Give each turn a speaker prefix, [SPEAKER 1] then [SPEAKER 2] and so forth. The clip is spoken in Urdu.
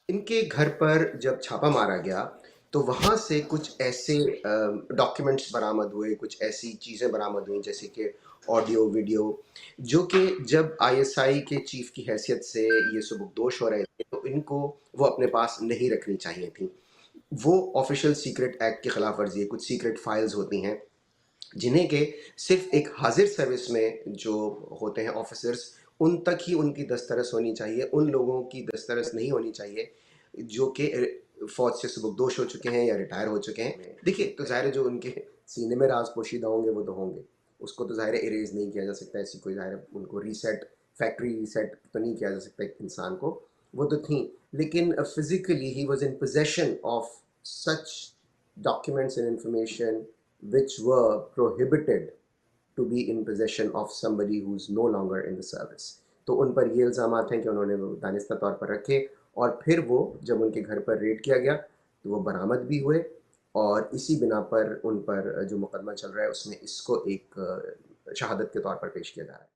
[SPEAKER 1] ان کے گھر پر جب چھاپا مارا گیا تو وہاں سے کچھ ایسے ڈاکیومنٹس برآمد ہوئے، کچھ ایسی چیزیں برآمد ہوئیں جیسے کہ آڈیو ویڈیو، جو کہ جب آئی ایس آئی کے چیف کی حیثیت سے یہ سبکدوش ہو رہے تھے تو ان کو وہ اپنے پاس نہیں رکھنی چاہیے تھیں۔ وہ آفیشیل سیکرٹ ایکٹ کی خلاف ورزی ہے، کچھ سیکرٹ فائلز ہوتی ہیں جنہیں کہ صرف ایک حاضر سروس میں جو ہوتے ہیں آفیسرز، ان تک ہی ان کی دسترس ہونی چاہیے، ان لوگوں کی دسترس نہیں ہونی چاہیے جو کہ فوج سے سبکدوش ہو چکے ہیں یا ریٹائر ہو چکے ہیں۔ دیکھیے تو ظاہر ہے جو ان کے سینے میں راز پوشیدہ ہوں گے وہ تو ہوں گے، اس کو تو ظاہر اریز نہیں کیا جا سکتا، ایسی کوئی ظاہر ان کو ریسیٹ، فیکٹری ریسیٹ تو نہیں کیا جا سکتا ایک انسان کو، وہ تو تھیں، لیکن physically he was in position of such documents and information which were prohibited to be in possession of somebody who's no longer in the service۔ تو ان پر یہ الزامات ہیں کہ انہوں نے وہ دانستہ طور پر رکھے، اور پھر وہ جب ان کے گھر پر ریڈ کیا گیا تو وہ برآمد بھی ہوئے، اور اسی بنا پر ان پر جو مقدمہ چل رہا ہے اس میں اس کو ایک شہادت کے طور پر پیش کیا جا رہا ہے۔